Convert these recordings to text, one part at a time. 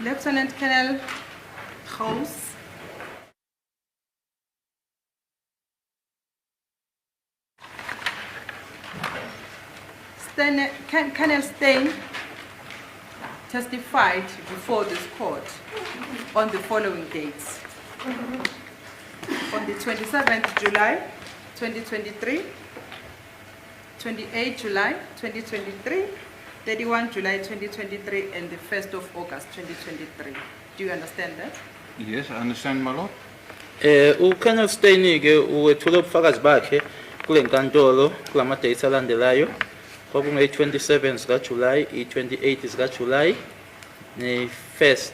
Lieutenant Colonel Gous. Colonel Steyn testified before this court on the following dates. On the 27th July 2023, 28 July 2023, 31 July 2023, and the 1st of August 2023. Do you understand that? Yes, I understand, my lord. uKolonel Steyn ke uwethule ubufakazi bakhe kule nkantolo kulama dates alandelayo kwakunge 27 zika July, 28 zika July, ne-1st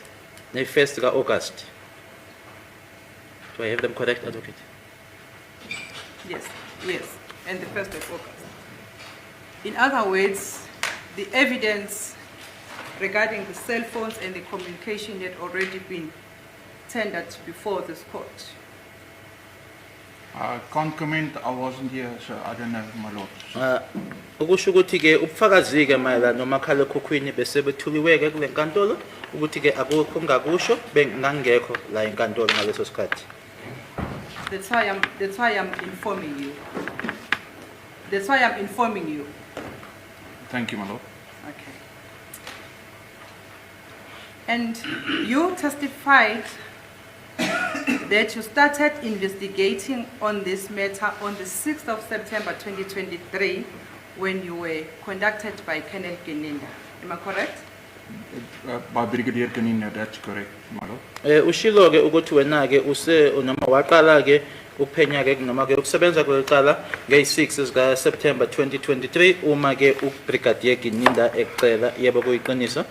zika August. Do I have them correct, Advocate? Yes, and the 1st of August. In other words, the evidence regarding the cell phones and the communication had already been tendered before this court. I can't comment, I wasn't here, so I don't know, my lord. Ukusho ukuthi ke ubufakazi ke mayelana nomakhalekhukhwini bese bethuliweke kule nkantolo ukuthi ke akukho ngakusho bengangekho la enkantolo ngaleso sikhathi. That's why I'm informing you. That's why I'm informing you. Thank you, my lord. Okay. And you testified that you started investigating on this matter on the 6th of September 2023 when you were conducted by Colonel OGininda. Am I correct? By Brigadier OGininda, that's correct, my lord. Ushilo ke ukuthi wena ke use noma waqala ke ukuphenya ke noma ke ukusebenza kweqala nge-6 zika September 2023 uma ke uBrigadier OGininda ecela yebo kuyiqiniso.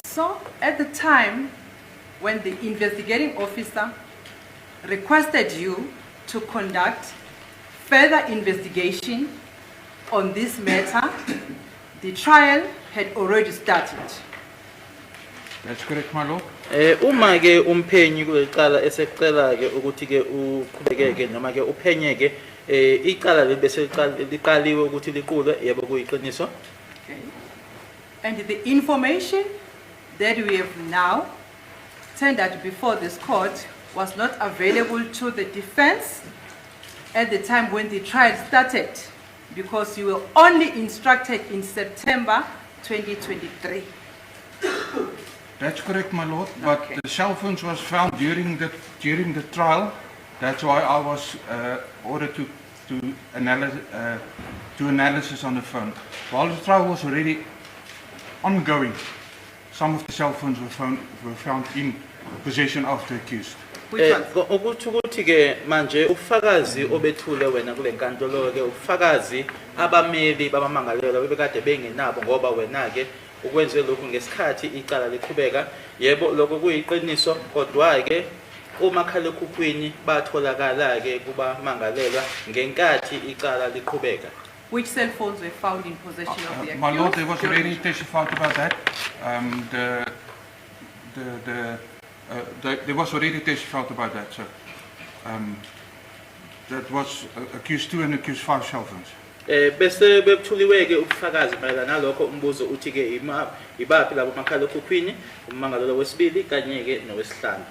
So, at the time when the investigating officer requested you to conduct further investigation on this matter, the trial had already started. That's correct, my lord. Uma ke umphenyi kweqala esecela ke ukuthi ke uqhubekeke noma ke uphenye ke iqala lebese liqaliwe ukuthi liqulwe yebo kuyiqiniso. Okay. And the information that we have now tendered before this court was not available to the defense at the time when the trial started because you were only instructed in September 2023. That's correct, my lord, but okay. The cell phones was found during the trial. That's why I was ordered to analysis on the phone. While the trial was already ongoing, some of the cell phones were found in possession of the accused. Ukuthi ukuthi ke manje ufakazi obethule wena kule nkantolo ke ufakazi abameli babamangalelwa bebekade bengenabo ngoba wena ke ukwenze lokhu ngesikhathi icala liqhubeka yebo lokho kuyiqiniso kodwa ke umakhalekhukhwini batholakala ke kubamangalelwa ngenkathi icala liqhubeka. Which cell phones were found in possession of the accused? My lord, there was already testified about that. There was already testified about that, sir. That was accused 2 and accused 5 cell phones. Bese bethuliweke ubufakazi mayelana nalokho umbuzo uthi ke ibaphi labo makhalekhukhwini ummangalelo wesibili kanye ke nowesihlanu.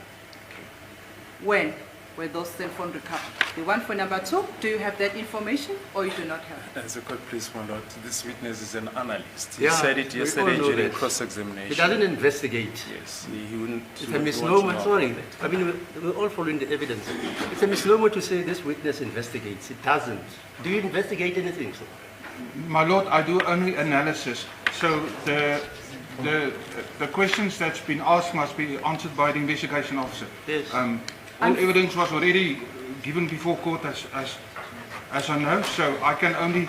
When were those cell phones recovered? The one for number 2, do you have that information or you do not have it? As a court, please, my lord, this witness is an analyst. He Yeah, said it yesterday during that. cross-examination. He doesn't investigate. Yes, he wouldn't. It's a misnomer, sorry. I mean, we're all following the evidence. It's a misnomer to say this witness investigates. It doesn't. Do you investigate anything, sir? My lord, I do only analysis. So the questions that's been asked must be answered by the investigation officer. Yes. All evidence was already given before court as I know, so I can only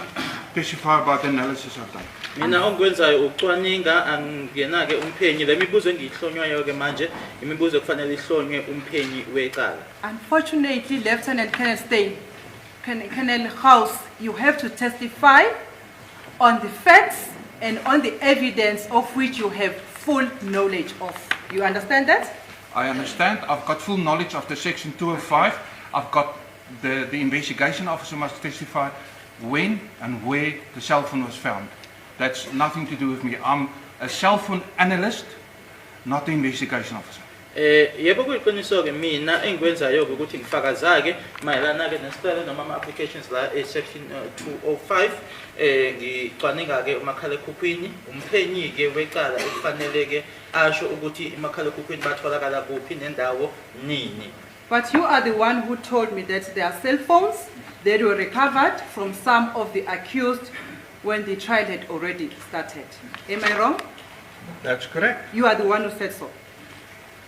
testify about the analysis I've done. Mina ongwenzayo ucwaninga angena ke umphenyi lemibuzo engihlonywayo ke manje imibuzo kufanele ihlonywe umphenyi weqala. Unfortunately, Lieutenant Colonel Steyn, Colonel Gous, you have to testify on the facts and on the evidence of which you have full knowledge of. You understand that? I understand. I've got full knowledge of the section 205. I've got the investigation officer must testify. when and where the cell phone was found. That's nothing to do with me. I'm a cell phone analyst, not the investigation officer. Yebo kuyiqiniso ke mina engikwenzayo ukuthi ngifakazake mayelana ke nesicelo noma ama applications la section 205 ngicwaninga ke umakhala ekhukhwini umphenyi ke wecala ekufanele ke asho ukuthi umakhala ekhukhwini batholakala kuphi nendawo nini. But you are the one who told me that there are cell phones that were recovered from some of the accused when the trial had already started. Am I wrong? That's correct. You are the one who said so.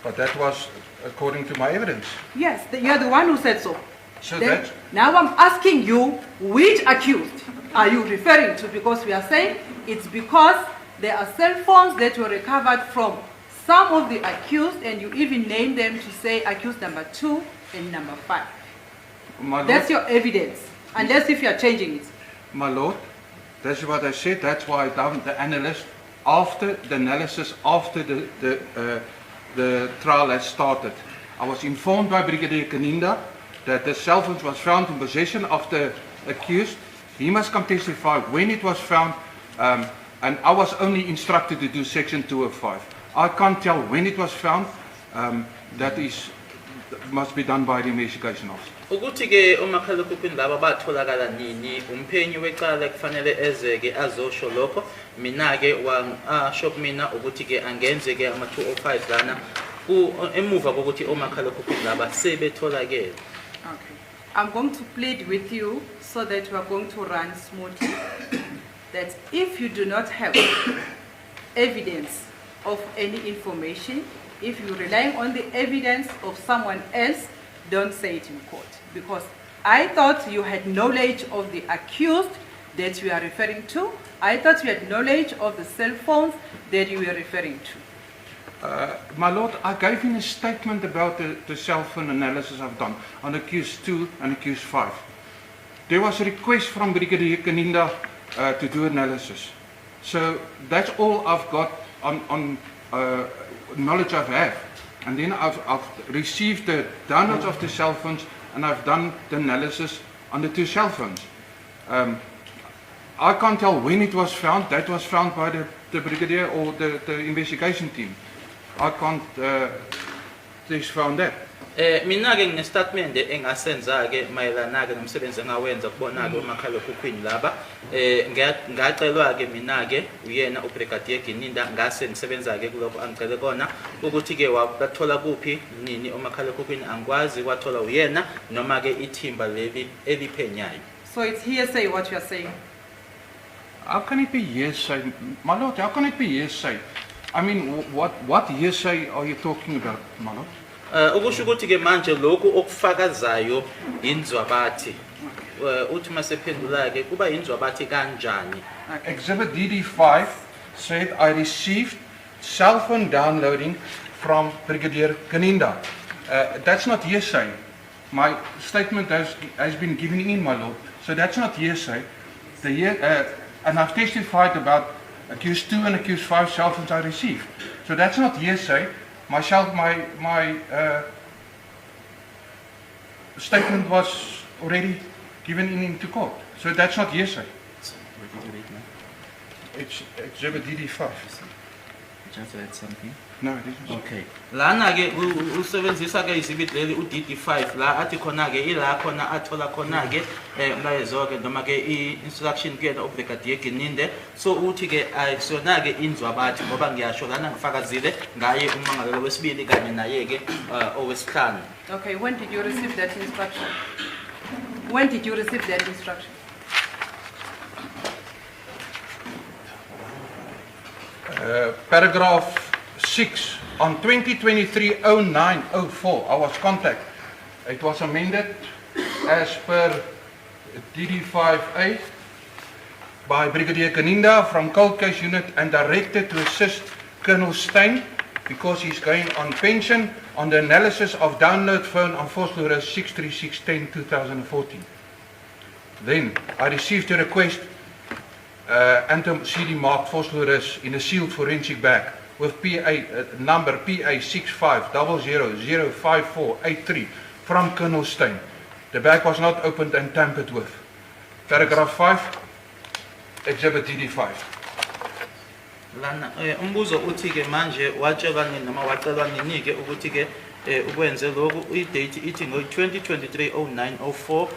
But that was according to my evidence. Yes, you are the one who said so. So Then, that's... now I'm asking you, which accused are you referring to? Because we are saying it's because there are cell phones that were recovered from some of the accused, and you even name them to say accused number 2 and number 5. My Lord, That's your evidence, unless if you are changing it. my Lord, that's what I said. That's why I done the analysis after the analysis after the trial had started. I was informed by Brigadier OGininda that the cell phone was found in possession of the accused. He must come testify when it was found, and I was only instructed to do section 205. I can't tell when it was found. That must be done by the investigation officer. Ukuthi ke umakhala ekhukhwini laba batholakala nini umphenyi wecala kufanele eze ke azosho lokho mina ke washo kumina ukuthi ke angenze ke ama 205 lana emuva kokuthi umakhala ekhukhwini laba sebetholakele. Okay. I'm going to plead with you so that we are going to run smoothly. That if you do not have evidence of any information, if you're relying on the evidence of someone else, don't say it in court. Because I thought you had knowledge of the accused that you are referring to. I thought you had knowledge of the cell phones that you were referring to. My Lord, I gave him a statement about the cell phone analysis I've done on accused 2 and accused 5. There was a request from Brigadier OGininda to do analysis. So that's all I've got on knowledge I've had. And then I've received the downloads of the cell phones and I've done the analysis on the 2 cell phones. I can't tell when it was found. That was found by the Brigadier or the investigation team. I can't found that. Mina ke ngine-statement engasenza ke mayelana ke nomsebenzi engawenza kubona ke umakhala ekhukhwini laba ngacelwa ke mina ke uyena uBrigadier Ogininda ngase nisebenza ke kuloko angicele kona ukuthi ke wathola kuphi nini umakhala ekhukhwini angikwazi wathola uyena noma ke ithimba leli eliphenyayo. So it's hearsay what you are saying. How can it be hearsay? My Lord, how can it be hearsay? I mean, what hearsay are you talking about, my Lord? Ukusho ukuthi ke manje lokhu okufakazayo inzwabathi. Uthi masephendula ke kuba inzwabathi kanjani? Exhibit DD5 said I received cell phone downloading from Brigadier Ogininda. That's not hearsay. My statement has been given in, my Lord. So that's not hearsay. And I've testified about accused 2 and accused 5 cell phones I received. So that's not hearsay. My statement was already given into court. So that's not hearsay. Where did you read now? It's exhibit DD5. Just read something. No, it isn't. Okay. Lana ke usebenzisa ke izibit leli uDD5 la athi khona ke ila khona athola khona ke umlayezo ke noma ke instruction ke oBrigadier Ogininda so uthi ke ayisona ke inzwabathi ngoba ngiyasho lana ngifakazile ngaye umangalelo wesibili kanye naye ke owesihlanu. Okay, when did you receive that instruction? When did you receive that instruction? Paragraph 6 on 2023-09-04 I was contacted. It was amended as per DD5A by Brigadier Ogininda from Cold Case Unit and directed to assist Colonel Steyn because he's going on pension on the analysis of download phone on Vosloo 63610-2014. Then I received a request CD marked Vosloo in a sealed forensic bag with number PA65005483 from Colonel Steyn. The bag was not opened and tampered with. Paragraph 5, Exhibit DD5. Lana umbuzo uthi ke manje watshelwa nini noma wacelwa nini ke ukuthi ke ukwenze lokhu i-date ithi ngo-2023-09-04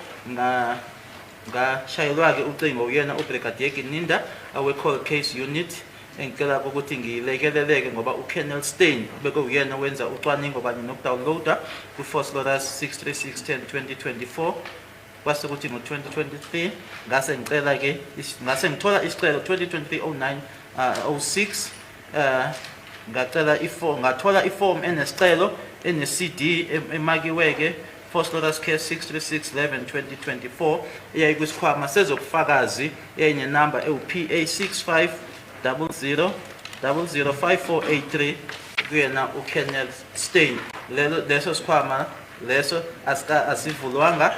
ngashayelwa ke ucingo uyena uBrigadier Gininda awe call case unit engicela ukuthi ngilekeleleke ngoba uKenneth Stein beke uyena wenza ucwaningo kanye nokudownloada ku-Force Lotus 63610-2024 kwase ukuthi ngo-2023 ngase ngicela ke ngase ngithola isicelo 2023-09-06 ngacela ngathola iform enesicelo ene-CD emakiweke Force Lotus Case 63611-2024 eyayikusikhwama sezobufakazi enye number ewu-PA 6500005483 kuyena uKenneth Stein leso sikhwama leso asivulwanga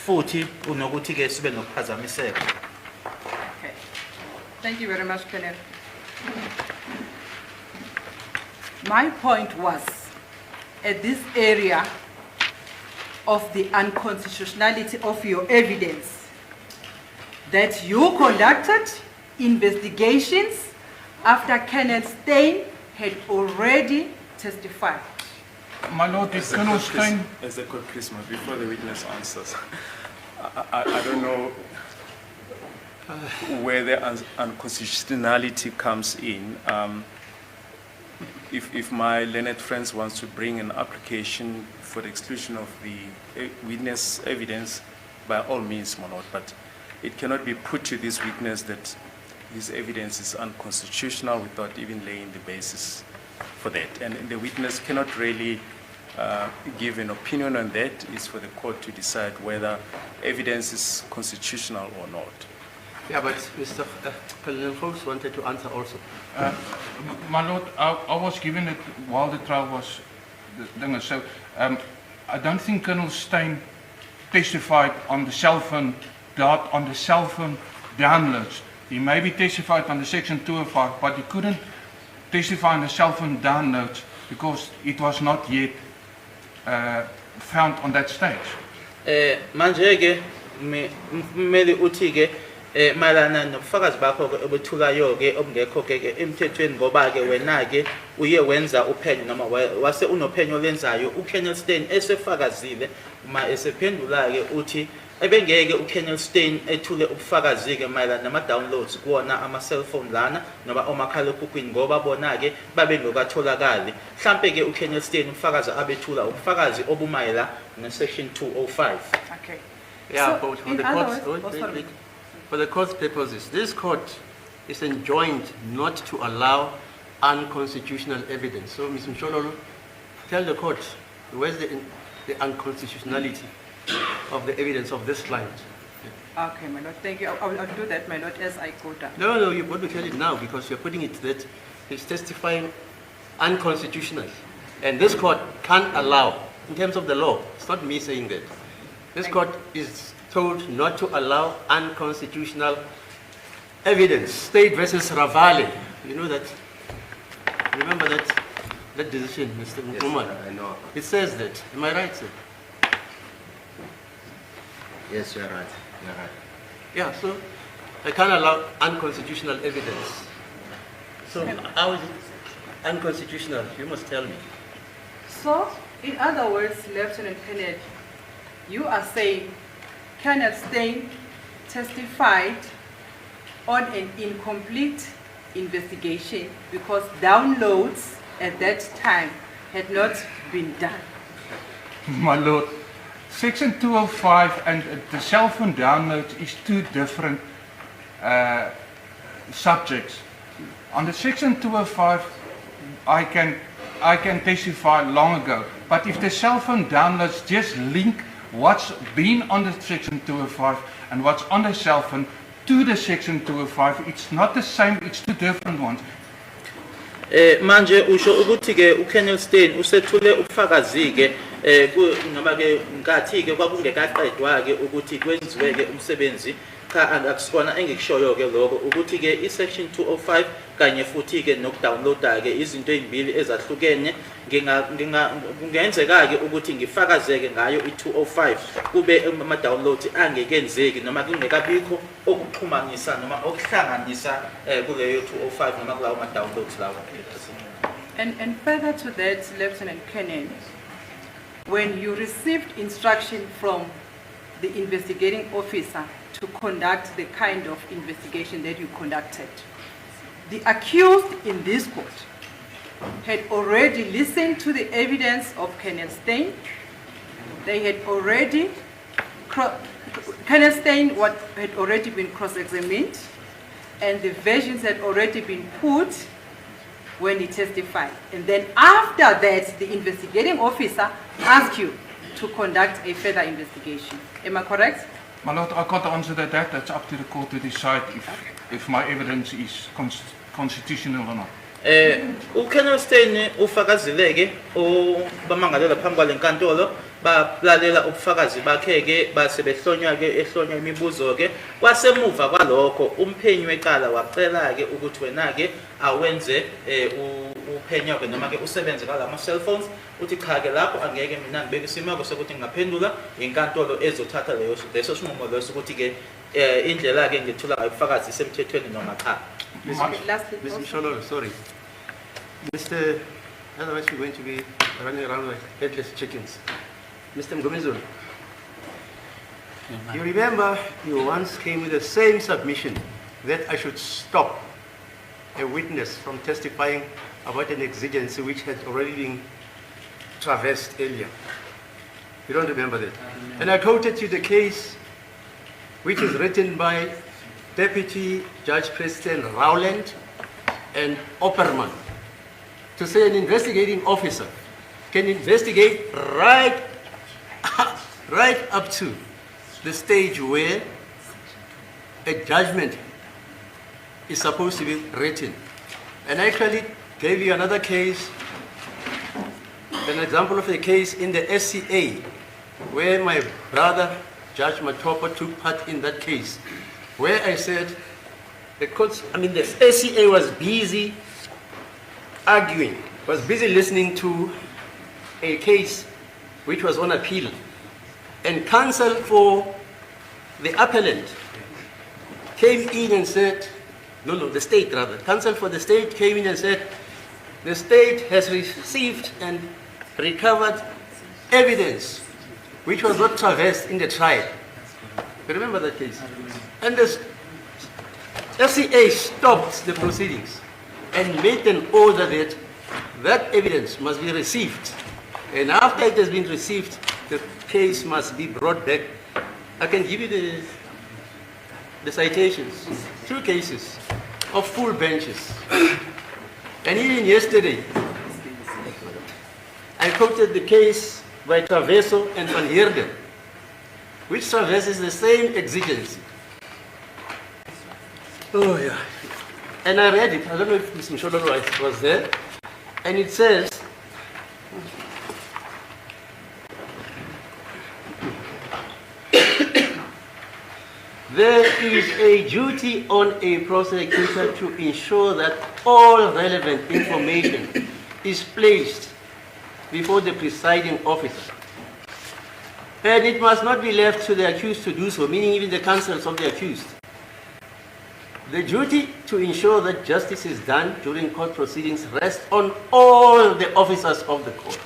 futhi unokuthi ke sibe nokuphazamiseka. Okay. Thank you very much, Kenneth. My point was, at this area of the unconstitutionality of your evidence, that you conducted investigations after Kenneth Stein had already testified. My Lord, As Colonel Stein, a court Christmas, before the witness answers, I don't know where the unconstitutionality comes in. If my learned friends wants to bring an application for the exclusion of the witness evidence, by all means, my Lord, but it cannot be put to this witness that his evidence is unconstitutional without even laying the basis for that. And the witness cannot really give an opinion on that. It's for the court to decide whether evidence is constitutional or not. Yeah, but Mr. President Fox wanted to answer also. my Lord, I was given it while the trial was done. So I don't think Colonel Stein testified on the cell phone downloads. He maybe testified on the Section 205, but he couldn't testify on the cell phone downloads because it was not yet found on that stage. Manje ke mmeli uthi ke malana nobufakazi bakho ke obethulayo ke obungekho ke emthethweni ngoba ke wena ke uye wenza uphenyo noma wase unophenyo lenzayo uKenneth Stein esefakazile uma esephendula ke uthi ebengeke uKenneth Stein ethule ubufakazi ke mayelana nama downloads kuona ama cellphone lana noma omakhalekhukhwini ngoba bona ke babe ngokatholakali mhlambe ke uKenneth Stein ubufakazi abethula ubufakazi obumayela ne section 205. Okay. Yeah, So, but for in the other court's, words- for the court's purposes, this court is enjoined not to allow unconstitutional evidence. So, Ms. Mshololo, tell the court where's the unconstitutionality of the evidence of this client. Okay, my Lord, thank you. I'll do that, my Lord, as I go down. No, you've got to tell it now because you're putting it that he's testifying unconstitutional. And this court can't allow, in terms of the law, it's not me saying that. This court is told not to allow unconstitutional evidence. State versus Ravale. You know that? Remember that decision, Mr. Nkrumah? I know. It says that. Am I right, sir? Yes, you're right. You're right. Yeah, so I can't allow unconstitutional evidence. So how is it unconstitutional? You must tell me. So, in other words, Lieutenant Kenneth, you are saying Kenneth Stein testified on an incomplete investigation because downloads at that time had not been done. My Lord, Section 205 and the cell phone downloads is two different subjects. On the Section 205, I can testify long ago. But if the cell phone downloads just link what's been on the Section 205 and what's on the cell phone to the Section 205, it's not the same, it's two different ones. Manje usho ukuthi ke uKenneth Stein usethule ubufakazi ke noma ke ngathi ke kwakungekaqedwa ke ukuthi kwenziwe ke umsebenzi cha akusikona engikushoyo-ke lokho ukuthi-ke i-section 205 kanye futhi-ke nokudownloada-ke izinto ey'mbili ezahlukene kungenzeka-ke ukuthi ngifakazeke ngayo i-205 kube ama-download angekenzeki noma kungekabikho okuxhumanisa noma okuhlanganisa kuleyo 205 noma kulawo ma-downloads lawo. And further to that, Lieutenant Colonel, when you received instruction from the investigating officer to conduct the kind of investigation that you conducted, the accused in this court had already listened to the evidence of Colonel Steyn. They had already, Colonel Steyn had already been cross-examined, and the versions had already been put when he testified. And then after that, the investigating officer asked you to conduct a further investigation. Am I correct? My Lord, I can't answer that. That's up to the court to decide if my evidence is constitutional or not. uKolonel Steyn ufakazileke bamangalela phambi kwale nkantolo balalela ubufakazi bakhe-ke base behlonywa-ke ehlonywa imibuzo-ke kwasemuva kwalokho umphenyi wecala wacela-ke ukuthi wena-ke awenze uphenyo-ke noma-ke usebenze kalama cellphones uthi cha-ke lapho angeke mina ngibeke isimeko sokuthi ngingaphendula inkantolo ezothatha leso sinqumo leso ukuthi-ke indlela-ke ngithula ngayo ubufakazi isemthethweni noma cha. Mr. Mshololo, sorry. Otherwise we're going to be running around like headless chickens. Mr. Mgomezulu, you remember you once came with the same submission that I should stop a witness from testifying about an exigency which had already been traversed earlier. You don't remember that? And I quoted you the case which is written by Deputy Judge President Rowland and Opperman to say an investigating officer can investigate right up to the stage where a judgment is supposed to be written. And I actually gave you another case, an example of a case in the SCA where my brother Judge Matopa took part in that case, where I said the SCA was busy arguing, was busy listening to a case which was on appeal, and counsel for the appellant came in and said, the state rather, counsel for the state came in and said, the state has received and recovered evidence which was not traversed in the trial. You remember that case? And the SCA stopped the proceedings and made an order that that evidence must be received. And after it has been received, the case must be brought back. I can give you the citations. 2 cases of full benches. And even yesterday, I quoted the case by Traverso and Van Heerden, which traverses the same exigency. Oh yeah. And I read it. I don't know if Mr. Mshololo was there. And it says, there is a duty on a prosecutor to ensure that all relevant information is placed before the presiding officer. And it must not be left to the accused to do so, meaning even the counsels of the accused. The duty to ensure that justice is done during court proceedings rests on all the officers of the court.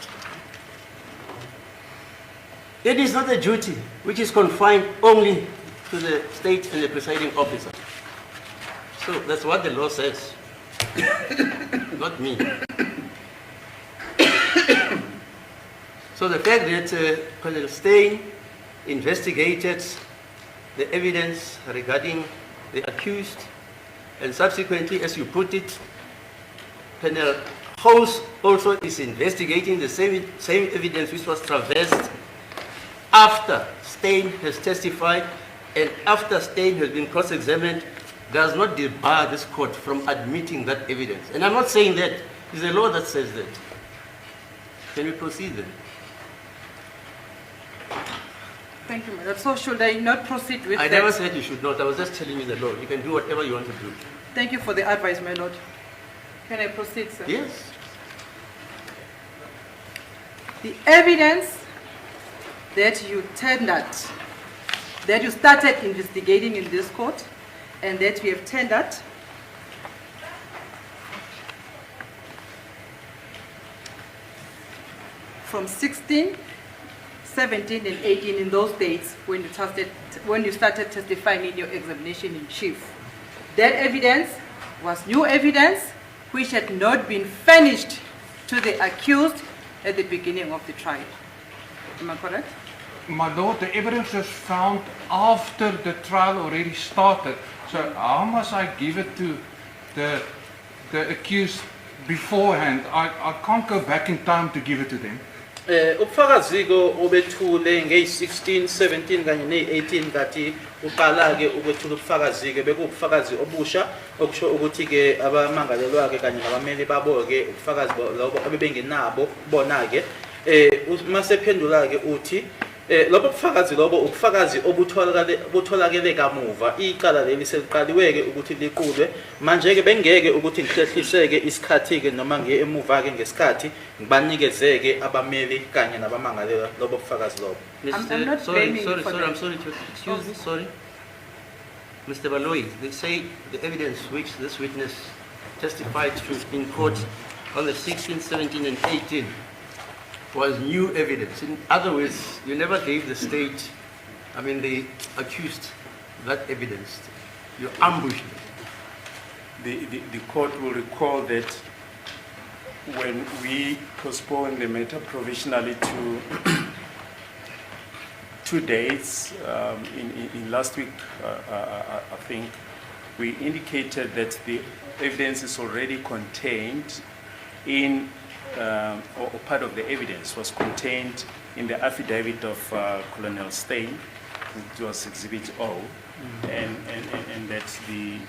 It is not a duty which is confined only to the state and the presiding officer. So that's what the law says, not me. So the fact that Colonel Steyn investigated the evidence regarding the accused, and subsequently, as you put it, Colonel House also is investigating the same evidence which was traversed after Steyn has testified and after Steyn has been cross-examined, does not debar this court from admitting that evidence. And I'm not saying that, it's the law that says that. Can we proceed then? Thank you, my lord. So should I not proceed with I that? never said you should not. I was just telling you the law. You can do whatever you want to do. Thank you for the advice, my lord. Can I proceed, sir? Yes. The evidence that you tendered, that you started investigating in this court, and that we have tendered, from 16, 17, and 18 in those dates when you started testifying in your examination in chief. That evidence was new evidence which had not been furnished to the accused at the beginning of the trial. Am I correct? My lord, the evidence was found after the trial already started. So how must I give it to the accused beforehand? I can't go back in time to give it to them. Ubufakaziko obethule nge-16, 17 kanye ne-18 kathi uqala-ke ukwethula ubufakazi-ke bekubufakazi obusha okusho ukuthi-ke abamangalelwa-ke kanye nabameli babo-ke ubufakazi lobo abebengenabo bona-ke masephendula-ke uthi lobo bufakazi lobo ubufakazi obutholakele kamuva icala leli seliqaliwe-ke ukuthi liqulwe manje-ke bengeke ukuthi ngihlehliseke isikhathi-ke noma ngiye emuva-ke ngesikhathi ngibanikezeke abameli kanye nabamangalelwa lobo bufakazi lobo. I'm not Sorry, blaming you for that. I'm sorry to excuse me, sorry. Mr. Baloyi, they say the evidence which this witness testified to in court on the 16th, 17, and 18 was new evidence. In other words, you never gave the state, the accused, that evidence. You ambushed them. The court will recall that when we postponed the matter provisionally to 2 days, in last week, I think, we indicated that the evidence is already contained in or part of the evidence was contained in the affidavit of Colonel Stein, which was Exhibit O, and that the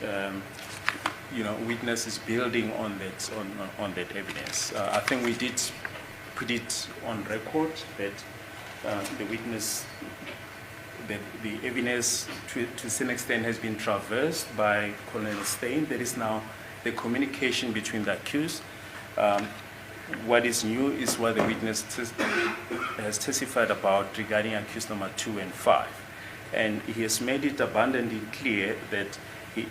witness is building on that evidence. I think we did put it on record that the witness, that the evidence to some extent has been traversed by Colonel Stein. There is now the communication between the accused. What is new is what the witness has testified about regarding accused number 2 and 5. And he has made it abundantly clear that he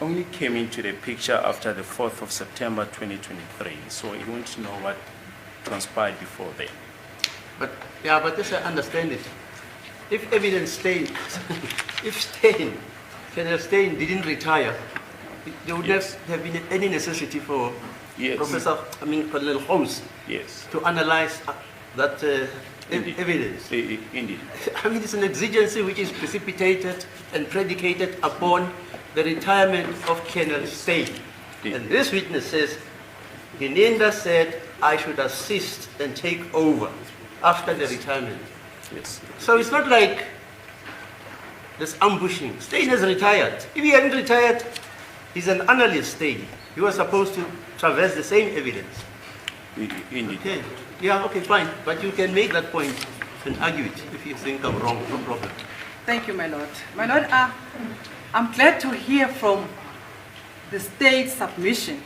only came into the picture after the 4th of September 2023. So he wants to know what transpired before then. But this I understand it. If evidence stains, if Colonel Stein didn't retire, there would not have been any necessity for Colonel Holmes to analyze that evidence. Indeed. It's an exigency which is precipitated and predicated upon the retirement of Colonel Stein. And this witness says, oGininda said I should assist and take over after the retirement. Yes. So it's not like this ambushing. Stein has retired. If he hadn't retired, he's an analyst, Stein. He was supposed to traverse the same evidence. Indeed. Okay. Yeah, okay, fine. But you can make that point and argue it if you think I'm wrong, no problem. Thank you, my lord. My lord, I'm glad to hear from the state's submission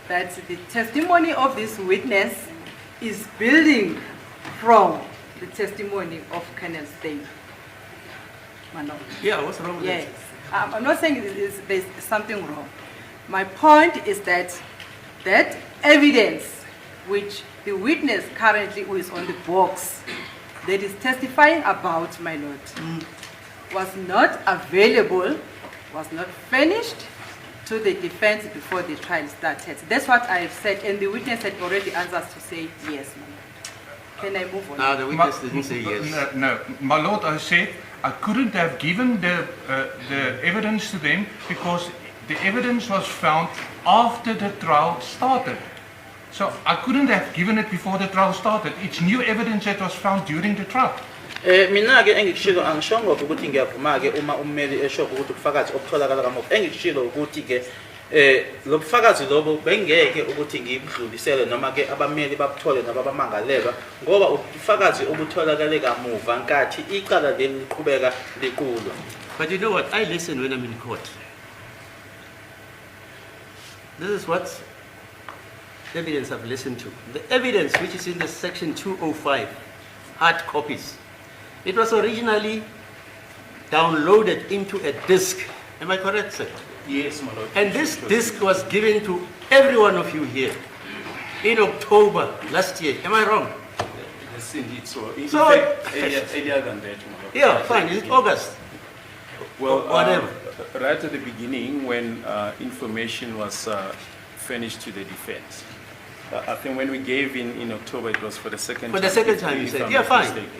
that the testimony of this witness is building from the testimony of Colonel Stein. My lord. Yeah, what's wrong with Yes. that? I'm not saying there's something wrong. My point is that that evidence which the witness currently who is on the box that is testifying about, my lord, was not available, was not furnished to the defense before the trial started. That's what I have said, and the witness had already answered to say yes, my lord. Can I move on? No, the witness didn't say yes. No, my lord, I said I couldn't have given the evidence to them because the evidence was found after the trial started. So I couldn't have given it before the trial started. It's new evidence that was found during the trial. Mina-ke engikushilo angishongo ukuthi ngiyavuma-ke uma ummeli esho ukuthi ubufakazi obutholakala kamuva engikushilo ukuthi-ke Lo bufakazi lobo bengeke ukuthi ngibudlulisele noma ke abameli babuthole nabamangalelwa ngoba ubufakazi obutholakale kamuva nkathi icala leli liqhubeka liqulwa. But you know what? I listen when I'm in court. This is what evidence I've listened to. The evidence which is in the section 205, hard copies. It was originally downloaded into a disk. Am I correct, sir? Yes, my lord. And this disk was given to every one of you here in October last year. Am I wrong? Yes, indeed. So, in So- fact, earlier than that, my lord. Yeah, fine. Is it August? Well, Whatever. right at the beginning, when information was furnished to the defense, I think when we gave in October, it was for the second time. For the second time, you if said. I'm Yeah, not fine. mistaken.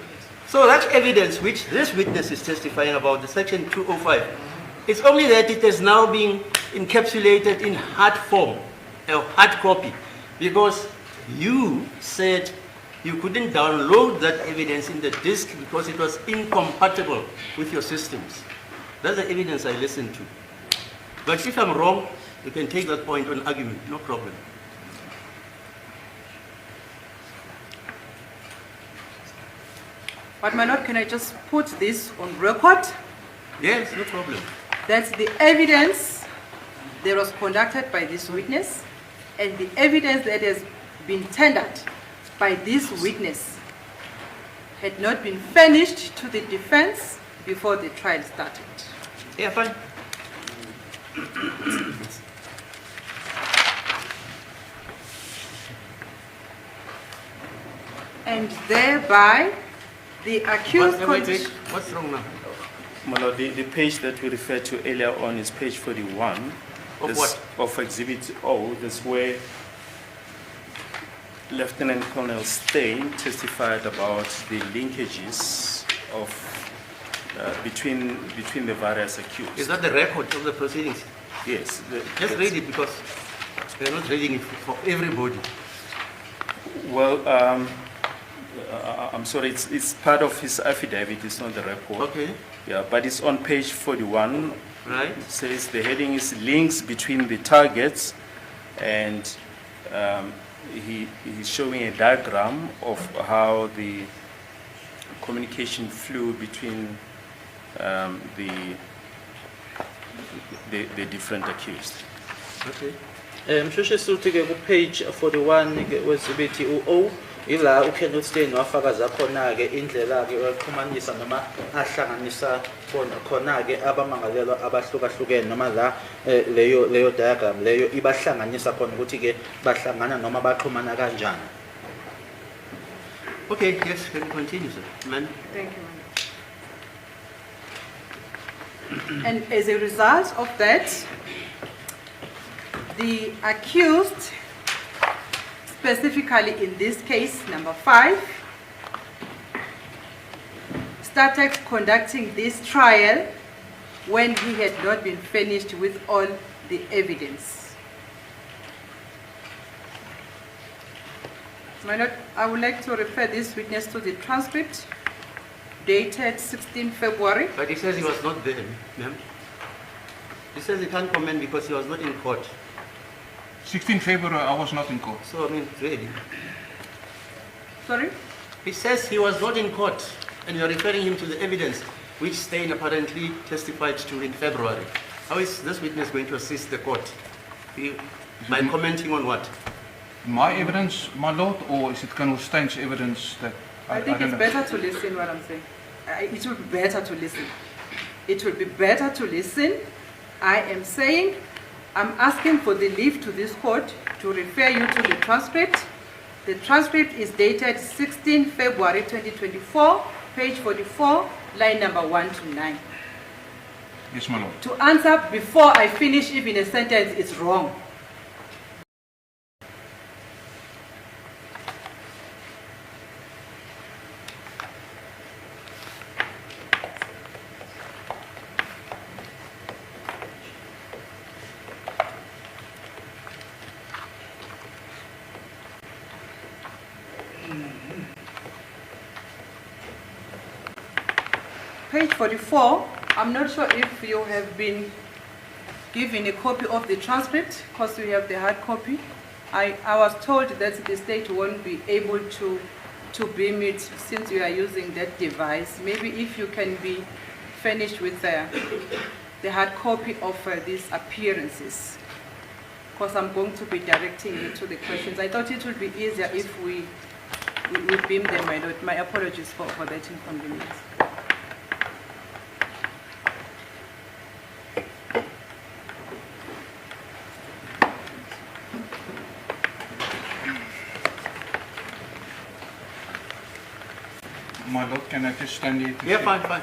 So that evidence which this witness is testifying about, the section 205, it's only that it has now been encapsulated in hard form, a hard copy, because you said you couldn't download that evidence in the disk because it was incompatible with your systems. That's the evidence I listened to. But if I'm wrong, you can take that point on argument, no problem. But my lord, can I just put this on record? Yes, no problem. That's the evidence that was conducted by this witness and the evidence that has been tendered by this witness had not been furnished to the defense before the trial started. Yeah, fine. And thereby, the accused... Wait. What's wrong now? My lord, the page that we referred to earlier on is page 41. Of This- what? Of Exhibit O. That's where Lieutenant Colonel Stein testified about the linkages of between the various accused. Is that the record of the proceedings? Yes. Just read it because we're not reading it for everybody. Well, I'm sorry, it's part of his affidavit, it's not the report. Okay, Yeah, but it's on page 41. right? It says the heading is links between the targets, and he's showing a diagram of how the communication flew between the different accused. Okay. Mshoshe suthi ke ku page 41 ke wesibithi uO ila uKenneth Stein wafakaza khona ke indlela ke yokuxhumanisa noma ahlanganisa khona ke abamangalelwa abahlukahlukene noma la leyo diagram leyo ibahlanganisa khona ukuthi ke bahlangana noma baxhumana kanjani. Okay, yes, can continue, sir. Man. Thank you, ma'am. And as a result of that, the accused, specifically in this case, number 5, started conducting this trial when he had not been finished with all the evidence. My lord, I would like to refer this witness to the transcript dated 16 February. But he says he was not there, ma'am. He says he can't comment because he was not in court. 16 February, I was not in court. So, I mean, really. Sorry? He says he was not in court, and you're referring him to the evidence which Stein apparently testified to in February. How is this witness going to assist the court? By commenting on what? My evidence, my lord, or is it Colonel Stein's evidence that I think don't it's know. better to listen what I'm saying. It would be better to listen. It would be better to listen. I am saying, I'm asking for the leave to this court to refer you to the transcript. The transcript is dated 16 February 2024, page 44, line number 1 to 9. Yes, my lord. To answer before I finish even a sentence is wrong. Page 44, I'm not sure if you have been given a copy of the transcript, because we have the hard copy. I was told that the state won't be able to beam it since we are using that device. Maybe if you can be finished with the hard copy of these appearances, because I'm going to be directing you to the questions. I thought it would be easier if we beam them. My apologies for that inconvenience. My lord, can I just stand here? Yeah, fine, fine.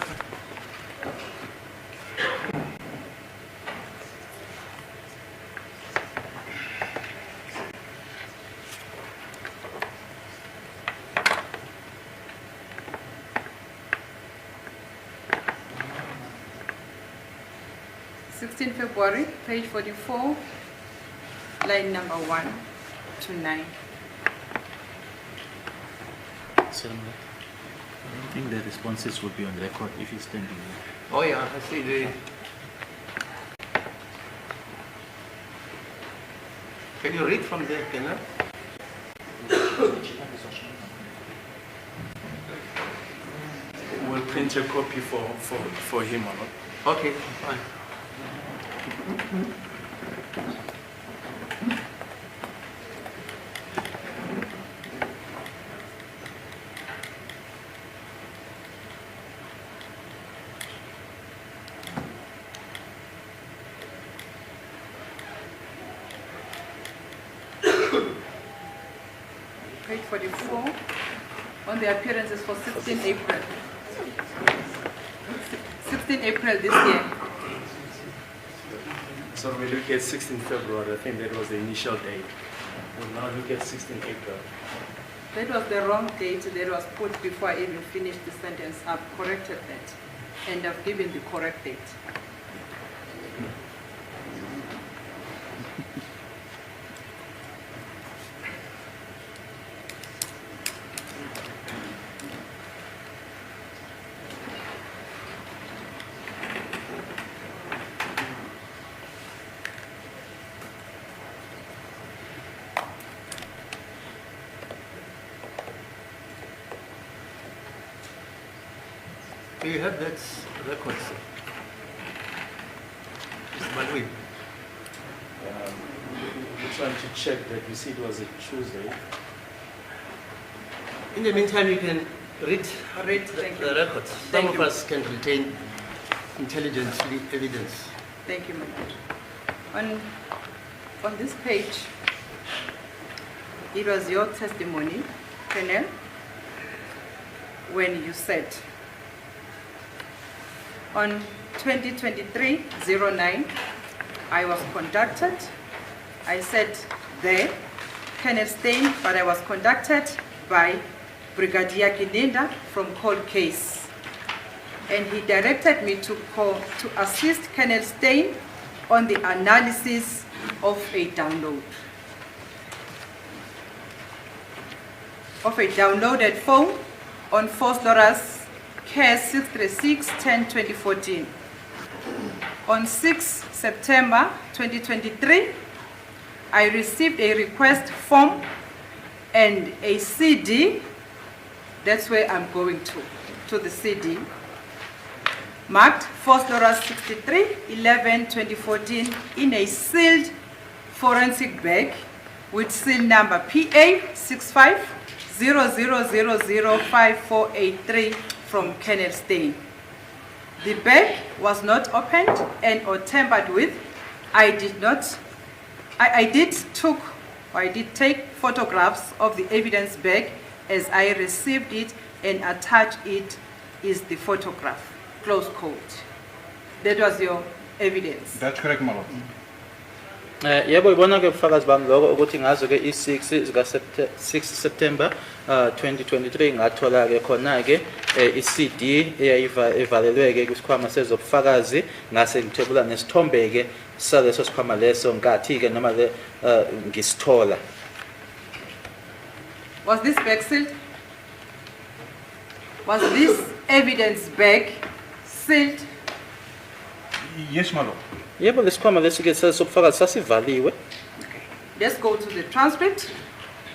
16 February, page 44, line number 1 to 9. I don't think the responses will be on record if he's standing here. Oh yeah, I see the... Can you read from there, can I? We'll print a copy for him or not. Okay, fine. Page 44, on the appearances for 16 April. 16 April this year. So we look at 16 February, I think that was the initial date. We'll now look at 16 April. That was the wrong date that was put before I even finished the sentence. I've corrected that, and I've given the correct date. Do you have that record, sir? Mr. Malwin? We're trying to check that we see it was a Tuesday. In the meantime, you can read Thank the you. records. Some Thank of you. us can retain intelligently evidence. Thank you, my lord. On this page, it was your testimony, Colonel, when you said, on 2023-09, I was conducted. I said there, Colonel Stein, but I was conducted by Brigadier oGininda from cold case. And he directed me to assist Colonel Stein on the analysis of a download. Of a downloaded phone on Phosphorus Case 636-10-2014. On 6 September 2023, I received a request form and a CD. That's where I'm going to the CD. Marked Phosphorus 63-11-2014 in a sealed forensic bag with seal number PA 6500005483 from Colonel Stein. The bag was not opened and or tampered with. I did take photographs of the evidence bag as I received it, and attached it is the photograph. Close quote. That was your evidence. That's correct, my lord. Yebo ibona ke ubufakazi bami lokho ukuthi ngazo ke i6 zika 6 September 2023 ngathola ke khona ke iCD eyayivalelwe ke kwisikhwama sezobufakazi ngase ngithebula nesithombe ke saleso sikhwama leso ngathi ke noma le ngisithola. Was this bag sealed? Was this evidence bag sealed? Yes, my lord. Yebo lesikhwama lesike sobufakazi sasivaliwe. Let's go to the transcript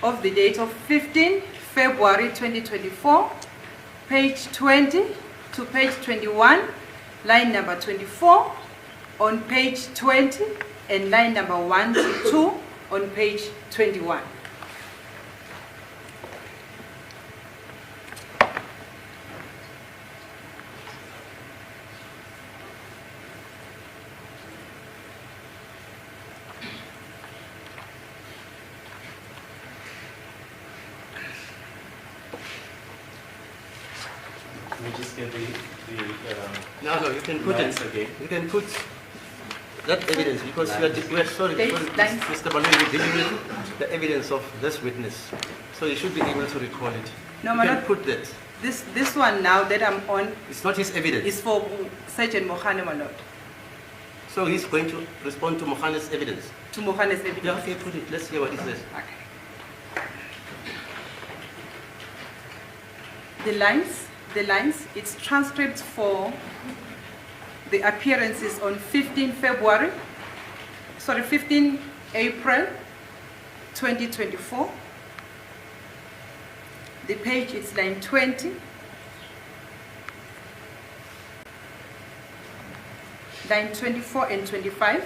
of the date of 15 February 2024, page 20 to page 21, line number 24 on page 20, and line number 1 to 2 on page 21. Can we just get the No, you can put lines it. again? You can put that evidence because we are sorry, Lines. Mr. Balu, you're dealing with the evidence of this witness. So you should be able to recall it. No, you my can lord. put that. This one now that I'm on It's not his evidence. is for Sergeant Mohane, my lord. So he's going to respond to Mohane's evidence. To Mohane's evidence. Yeah, okay, put it. Let's hear what he says. Okay. The lines, it's transcripts for the appearances on 15 April 2024. The page is line 20. Line 24 and 25.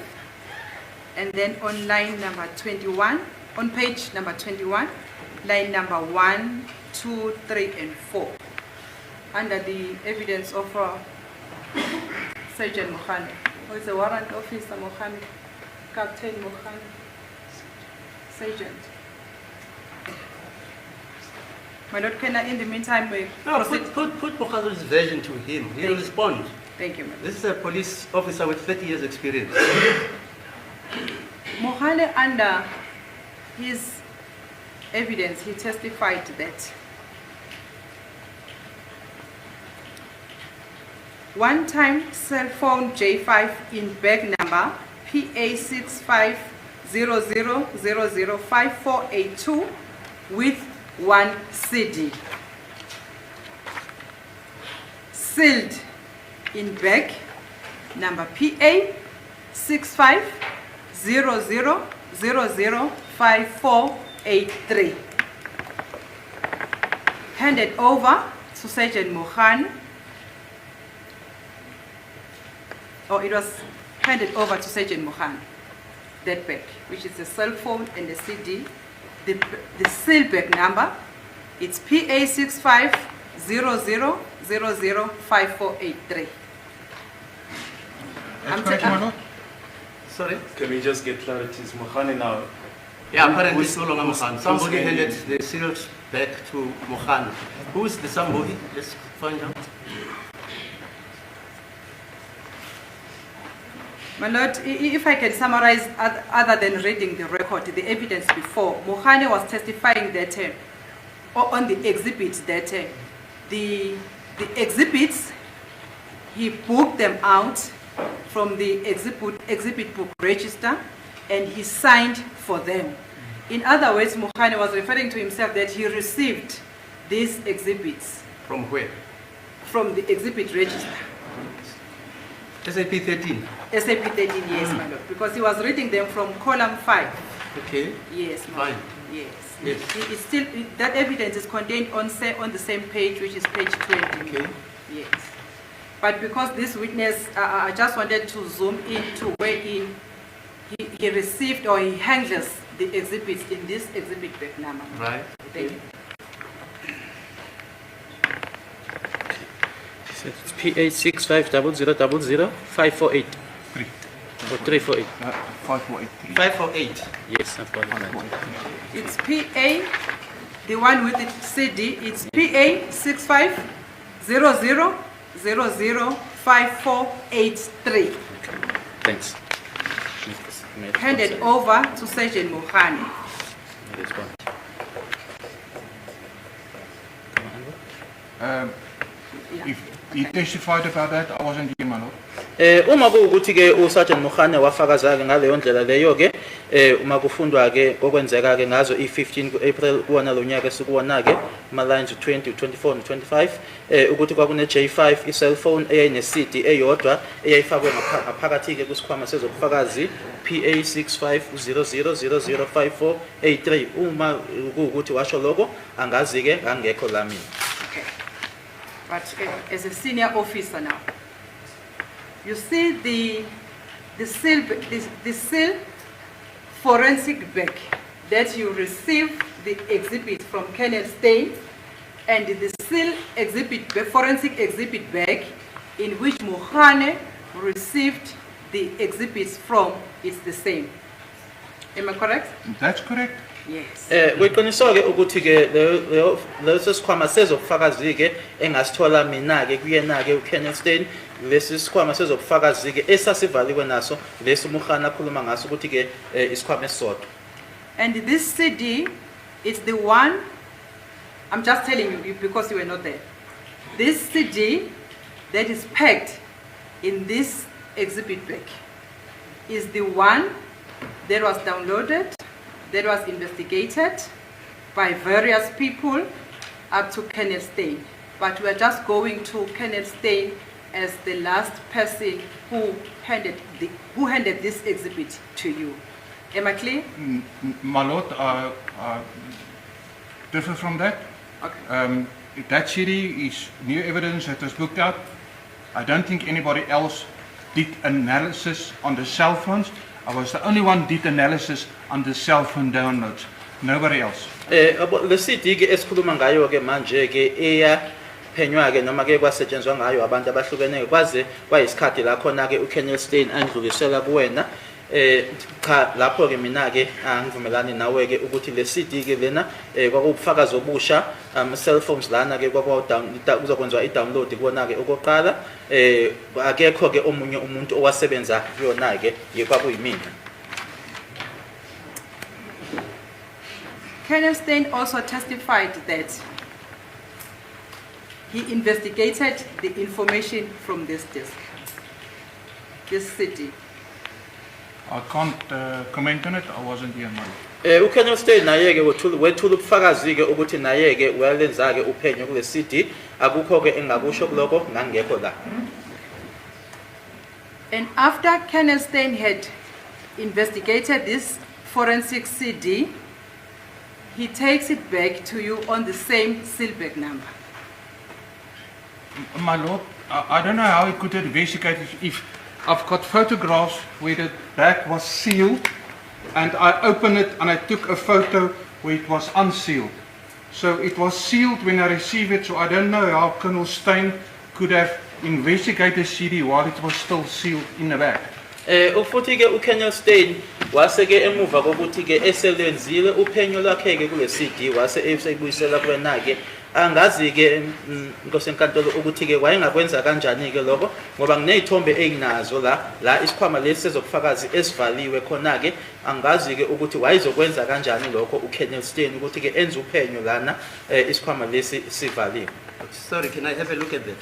And then on line number 21, on page number 21, line number 1, 2, 3, and 4. Under the evidence of Sergeant Mohane, who is a warrant officer Mohane, Captain Mohane, Sergeant. My lord, can I in the meantime No, proceed? put Mohane's version to him. He'll respond. Thank you, madam. This is a police officer with 30 years experience. Mohane, under his evidence, he testified that one-time cell phone J5 in bag number PA6500005482 with 1 CD. Sealed in bag number PA6500005483. Handed over to Sergeant Mohane. Or it was handed over to Sergeant Mohane, that bag, which is a cell phone and a CD. The seal bag number, it's PA6500005483. That's correct, my lord. Sorry? Can we just get clarity? Is Mohane now? Yeah, apparently it's Who's- no longer who's- Mohane. who's Somebody handing handed it? the seals back to Mohane. Who is the somebody? Let's find out. My lord, if I can summarize other than reading the record, the evidence before, Mohane was testifying that on the exhibits that the exhibits, he booked them out from the exhibit book register and he signed for them. In other words, Mohane was referring to himself that he received these exhibits From where? from the exhibit register. SAP 13. SAP 13, yes, my lord, because he was reading them from column 5. Okay. Yes, my Fine. lord. Yes. Yes. It's still, that evidence is contained on the same page, which is page 20. Okay. Yes. But because this witness, I just wanted to zoom in to where he received or he handles the exhibits in this exhibit bag number. Right. Thank you. It's PA6500005483. 3. Or 348. 5483. 548. Yes, I've got it. It's PA, the one with the CD, it's PA6500005483. Thanks. Handed over to Sergeant Mohane. Respond. If he testified about that, I wasn't here, my lord. Uma kuwukuthi ke uSergeant Mokhane wafakaza ke ngaleyo ndlela leyo ke uma kufundwa ke kokwenzeka ke ngazo i15 kuApril kuwona lo nyaka esikuwona ke ama lines 20 24 no 25 ukuthi kwakune J5 i-cellphone eyayine CD eyodwa eyayifakwe ngaphakathi ke kusikhwama sezobufakazi PA 6500005483 uma kuwukuthi washo lokho angazi ke ngangekho lamini. Okay. But as a senior officer now, you see the seal forensic bag that you receive the exhibit from Colonel Stein, and the seal forensic exhibit bag in which Mokhane received the exhibits from is the same. Am I correct? That's correct. Yes. Kweqiniso ke ukuthi ke leso sikhwama sezobufakazi ke engasithola mina ke kuyena ke uKenneth Stein, lesi sikhwama sezobufakazi ke esasivaliwe naso lesi Mokhane akhuluma ngaso ukuthi ke isikhwama esisodwa. And this CD is the one, I'm just telling you because you were not there. This CD that is packed in this exhibit bag is the one that was downloaded, that was investigated by various people up to Kenneth Stein. But we are just going to Kenneth Stein as the last person who handed this exhibit to you. Am I clear? My lord, differ from that. Okay. That CD is new evidence that was booked out. I don't think anybody else did analysis on the cell phones. I was the only one did analysis on the cell phone downloads. Nobody else. Le CD ke esikhuluma ngayo ke manje ke phenywa ke noma ke kwasetshenzwa ngayo abantu abahlukeneyo kwaze kwayisikhathi la khona ke uKenneth Stein andlulisela kuwena cha lapho ke mina ke angivumelani nawe ke ukuthi le CD ke lena kwakubufakazi obusha cell phones lana ke kuzokwenziwa i-download kuona ke okoqala akekho ke omunye umuntu owasebenza kuyona ke kwakuyimina. Kenneth Stein also testified that he investigated the information from this disk, this CD. I can't comment on it. I wasn't here, man. uKenneth Stein naye ke wethula ubufakazi ke ukuthi naye ke uyalenza ke uphenyo kule CD akukho ke engakusho kuloko ngangekho la. And after Kenneth Stein had investigated this forensic CD, he takes it back to you on the same sealback number. My lord, I don't know how he could investigate if I've got photographs where the bag was sealed and I opened it and I took a photo where it was unsealed. So it was sealed when I received it, so I don't know how Colonel Stein could have investigated the CD while it was still sealed in the bag. Ufuthi ke uKenneth Stein wase ke emuva kokuthi ke eselenzile uphenyo lakhe ke kule CD wase esebuyisela kuwena ke angazi ke inkosi enkantolo ukuthi ke wayengakwenza kanjani ke lokho ngoba nginezithombe enginazo la isikhwama lesi sezokufakazi esivaliwe khona ke angazi ke ukuthi wayizokwenza kanjani lokho uKenneth Stein ukuthi ke enze uphenyo lana isikhwama lesi sivaliwe. Sorry, can I have a look at that?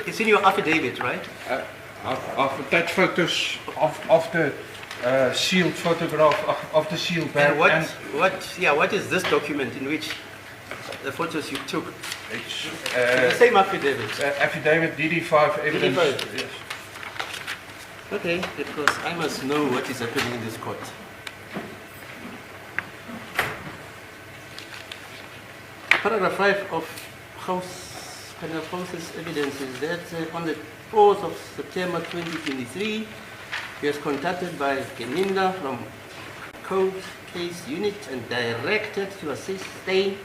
It's in your affidavit, right? I've attached photos of the sealed photograph of the sealed bag. And what is this document in which the photos you took? It's The same affidavit. affidavit DD5 evidence. DD5. Yes. Okay, because I must know what is happening in this court. Paragraph 5 of Penal House's evidence is that on the 4th of September 2023, he was contacted by oGininda from Code Case Unit and directed to assist Stein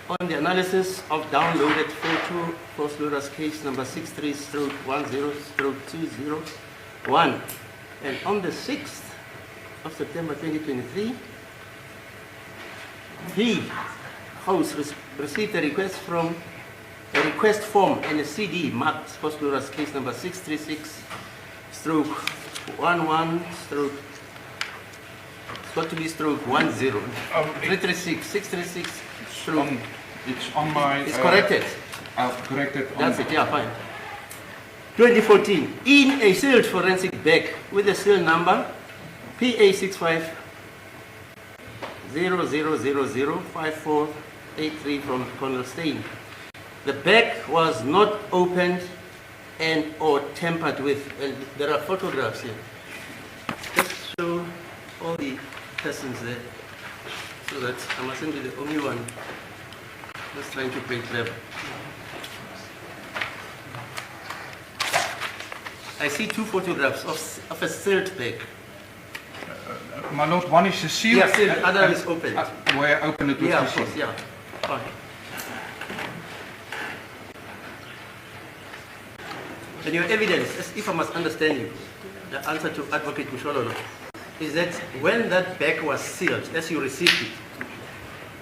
on the analysis of downloaded photo for Procedural case number 63/10/201. And on the 6th of September 2023, he, House, received a request form and a CD marked Procedural case number 636/11/. It's got to be /10. 636. It's on my. It's corrected. I've corrected. That's it. Yeah, fine. 2014, in a sealed forensic bag with a seal number PA6500005483 from Colonel Stein. The bag was not opened and or tampered with, and there are photographs here. Just show all the persons there, so that I mustn't be the only one just trying to play clever. I see two photographs of a sealed bag. My lord, one is a seal. Yeah, sealed, the other is open. Where I open it with Yeah, the of seal. course, yeah. Fine. And your evidence, as if I must understand you, the answer to Advocate Mshololo, is that when that bag was sealed, as you received it,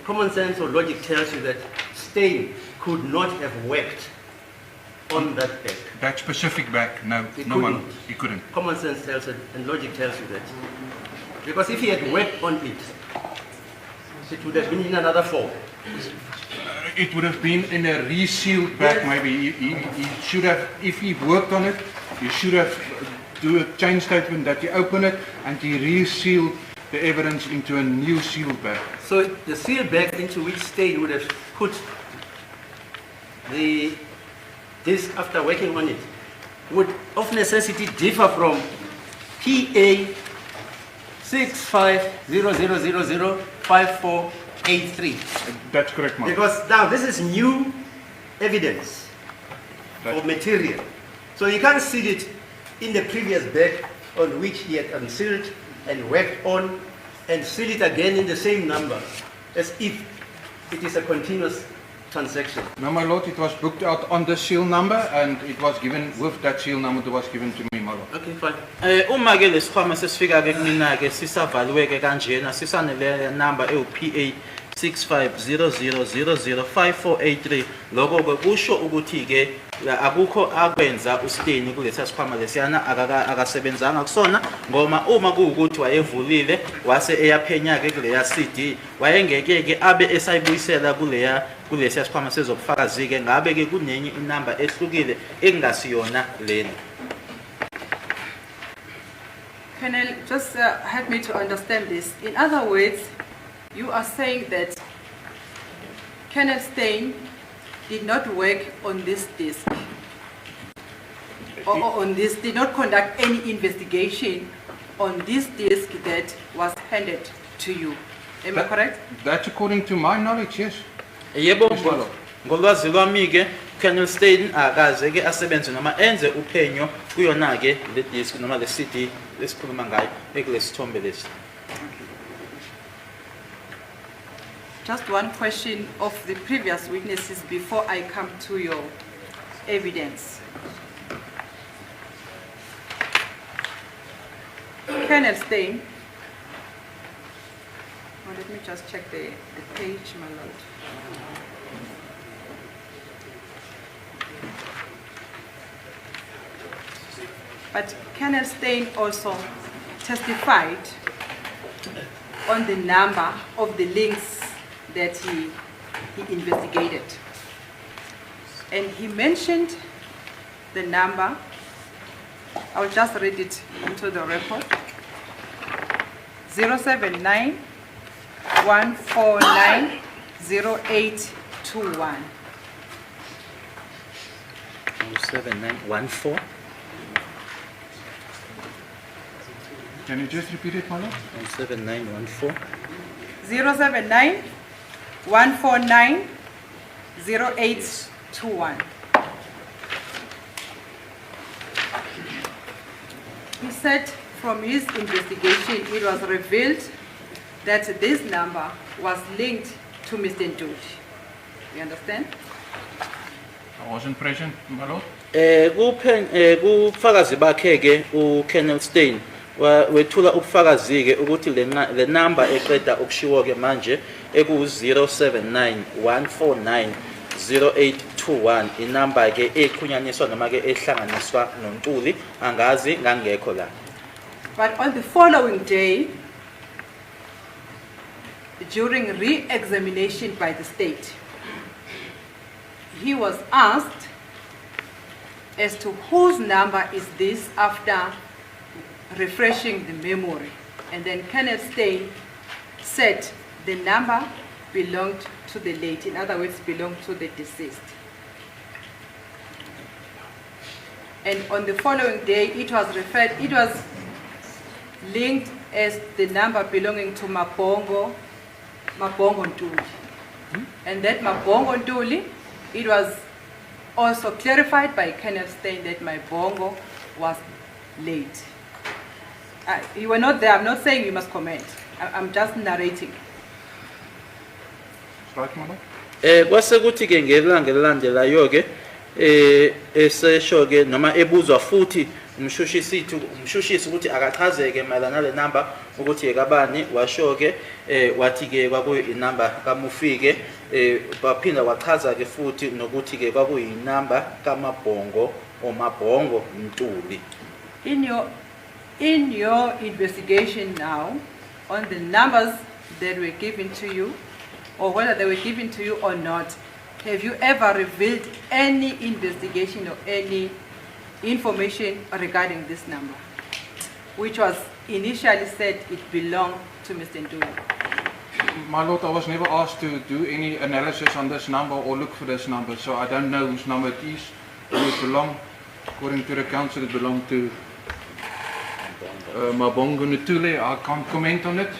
common sense or logic tells you that Stein could not have worked on that bag. That specific bag, no, He no one, couldn't. he couldn't. Common sense tells it, and logic tells you that. Because if he had worked on it, it would have been in another form. It would have been in a resealed bag, Yes. maybe. He should have, if he worked on it, he should have do a change statement that he opened it and he resealed the evidence into a new sealed bag. So the sealed bag into which Stein would have put the disc after working on it would of necessity differ from PA 6500005483. That's correct, Mark. Because now this is new evidence That- or material. So you can't seal it in the previous bag on which he had unsealed and worked on and seal it again in the same number as if it is a continuous transaction. No, my lord, it was booked out on the seal number and it was given with that seal number that was given to me, my lord. Okay, fine. Uma ke lesikhwama sesifika ke kumina ke sisavaliwe ke kanjena sisanele number ewu-PA 6500005483 lokho ke kusho ukuthi ke akukho akwenza uStein kulesiya sikhwama lesiyana akasebenzanga kusona ngoma uma kuwukuthi wayevulile wase eyaphenya ke kuleya CD wayengeke ke abe esayibuyisela kulesiya sikhwama sezobufakazi ke ngabe ke kunenye inamba ehlukile engasiyona lena. Colonel, just help me to understand this. In other words, you are saying that Colonel Stein did not work on this disc, or on this, did not conduct any investigation on this disc that was handed to you. Am I correct? That's according to my knowledge, yes. Yebo Yes, my lord. ngolwazi lwami ke Colonel Stein akaze ke asebenze noma enze uphenyo kuyona ke le disc noma le CD lesikhuluma ngayo ekulesithombe lesi. Just one question of the previous witnesses before I come to your evidence. Colonel Stein. Oh, let me just check the page, my lord. But Colonel Stein also testified on the number of the links that he investigated. And he mentioned the number. I'll just read it into the record. 079 149 0821. 7914 Can you just repeat it, my lord? 7914 079 149 0821. He said from his investigation it was revealed that this number was linked to Mr. Ndudi. You understand? I wasn't present, my lord. kufakazi bakhe ke uKolonel Stein wethula ubufakazi ke ukuthi le number eqeda ukushiwo ke manje eku 0791490821 inamba ke ekhunyaniswa noma ke ehlanganiswa noNtuli angazi ngangekho la. But on the following day, during re-examination by the state, he was asked as to whose number is this after refreshing the memory. And then Kenneth Stein said the number belonged to the late, in other words, belonged to the deceased. And on the following day, it was linked as the number belonging to Mabongo Ntuli. And that Mabongo Ntuli, it was also clarified by Kenneth Stein that my bongo was late. You were not there, I'm not saying you must comment. I'm just narrating. Right, Mama? Kwase kuthi ke ngelanga elilandelayo ke esesho ke noma ebuzwa futhi umshushisi ukuthi akachazeke mayelana nale number ukuthi ekabani washo ke wathi ke kwakuyi number kaMufike baphinda wachaza ke futhi nokuthi ke kwakuyi number kaMabongo oMabongo Ntuli. In your investigation now on the numbers that were given to you, or whether they were given to you or not, have you ever revealed any investigation or any information regarding this number, which was initially said it belonged to Mr. Ntuli? My Lord, I was never asked to do any analysis on this number or look for this number, so I don't know whose number it is, who it belongs. According to the council, it belonged to Mabongo Ntuli. I can't comment on it.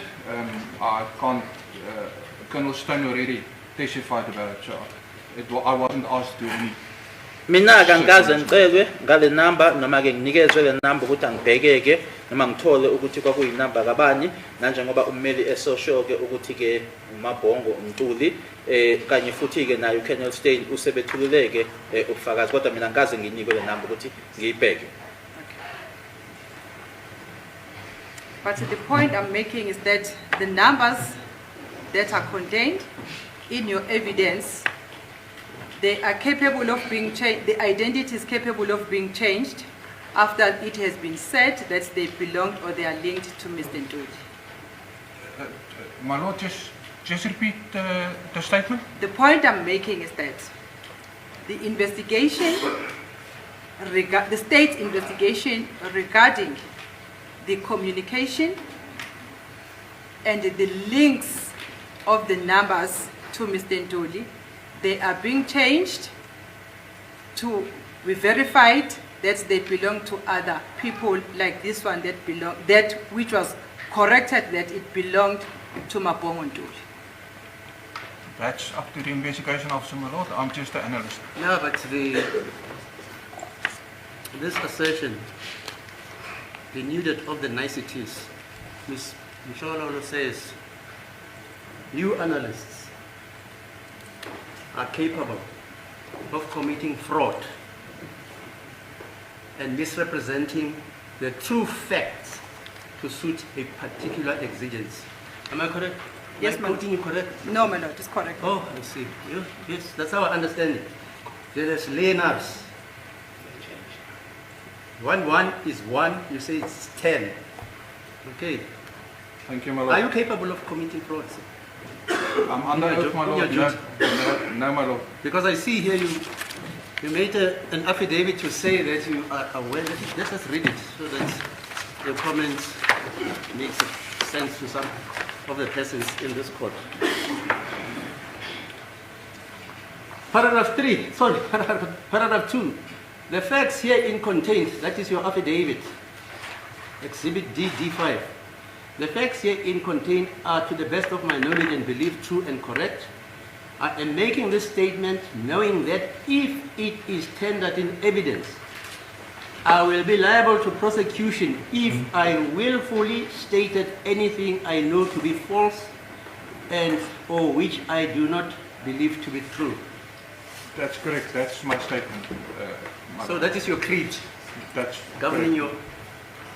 I can't. Colonel Stone already testified about it, so I wasn't asked to do any. Mina kangaze ngicelwe ngale number noma ke nginikezwe le number ukuthi angibhekeke noma ngithole ukuthi kwakuyi number kabani nanjengoba ummeli esosho ke ukuthi ke uMabongo Ntuli kanye futhi ke nayo Colonel Stein usebethululeke ubufakazi kodwa mina ngikaze nginikwe le number ukuthi ngiyibheke. But the point I'm making is that the numbers that are contained in your evidence, they are capable of being changed, the identity is capable of being changed after it has been said that they belong or they are linked to Mr. Ntuli. My Lord, just repeat the statement. The point I'm making is that the investigation, the state's investigation regarding the communication and the links of the numbers to Mr. Ntuli, they are being changed to be verified that they belong to other people like this one that which was corrected that it belonged to Mabongo Ntuli. That's up to the investigation officer, my Lord. I'm just an analyst. No, but this assertion, denuded of the niceties, Ms. Mshololo says, you analysts are capable of committing fraud and misrepresenting the true facts to suit a particular exigence. Am I correct? Yes, Am I ma'am. quoting you correct? No, my Lord, it's correct. Oh, I see. Yes, that's how I understand it. There is lanars. 1 is 1, you say it's 10. Okay. Thank you, my Are Lord. you capable of committing fraud, sir? I'm under oath, my Lord. No, my Lord. Because I see here you made an affidavit to say that you are aware. Let us read it so that your comments make sense to some of the persons in this court. Paragraph 3, sorry, paragraph 2. The facts herein contained, that is your affidavit, Exhibit D5. The facts herein contained are, to the best of my knowledge and belief, true and correct. I am making this statement knowing that if it is tendered in evidence, I will be liable to prosecution if I willfully stated anything I know to be false and or which I do not believe to be true. That's correct. That's my statement. My So Lord. that is your creed That's governing correct.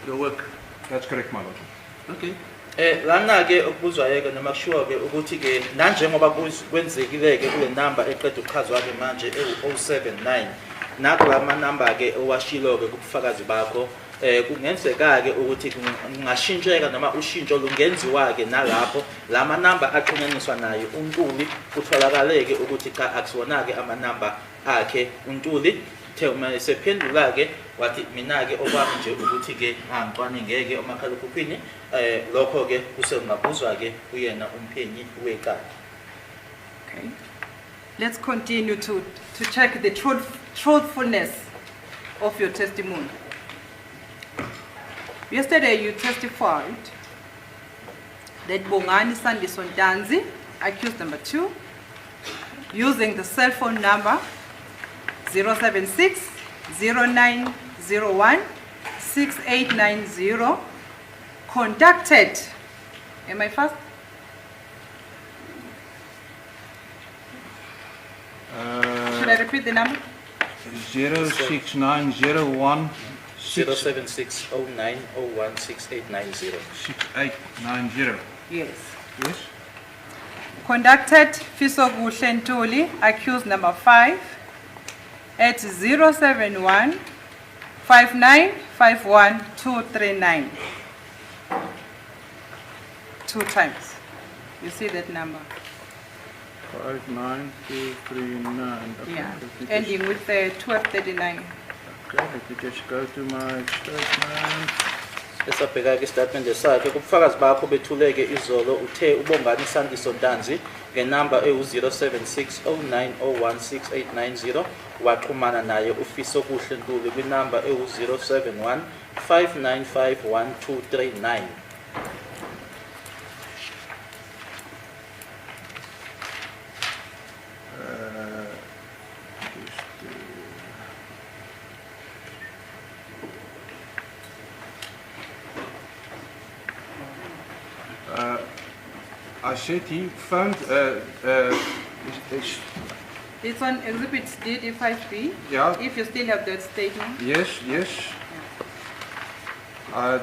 your work. That's correct, my Lord. Okay. Lana ke okubuzwayo ke noma kushiwo ke ukuthi ke nanjengoba kwenzekile ke kule number eqeda ukuchazwa ke manje e079 naku lama number ke owashilo ke kubufakazi bakho kungenzeka ke ukuthi kungashintsheka noma ushintsho lungenziwa ke nalapho lama number axhunyaniswa nayo uNtuli kutholakale ke ukuthi cha akusiwona ke ama number akhe uNtuli uthe uma esephendula ke wathi mina ke okwami nje ukuthi ke angicwane ngeke omakhalekhukhwini lokho ke kusengabuzwa ke uyena umphenyi wecala. Okay. Let's continue to check the truthfulness of your testimony. Yesterday you testified that Bongani Sandy Sontanzi, accused number 2, using the cell phone number 076 0901 6890, conducted, am I fast? Should I repeat the number? 069016 07609016890. 6890. Yes. Yes. Conducted Fisoguhle Ntuli, accused number 5, at 071 5951 239. 2 times. You see that number? 59239. Okay, Yeah. let me just- Ending with the 1239. Okay, let me just go to my statement. Esabheka ke statement sakhe kubufakazi bakho bethuleke izolo uthe uBongani Sandy Sontanzi ngenamba ewu-07609016890 waxhumana naye uFisokuhle Ntuli kwinamba ewu-071 5951 239. I said he found It's on Exhibit DD5B. Yeah. If you still have that statement. yes.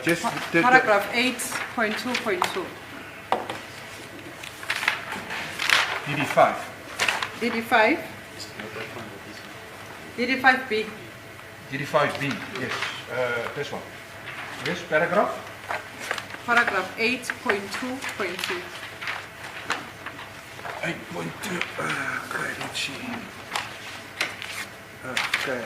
Just did Paragraph 8.2.2. DD5. DD5. DD5B. DD5B. Yes. This one. Yes, paragraph. Paragraph 8.2.2. 8.2. Okay, let's see. Okay.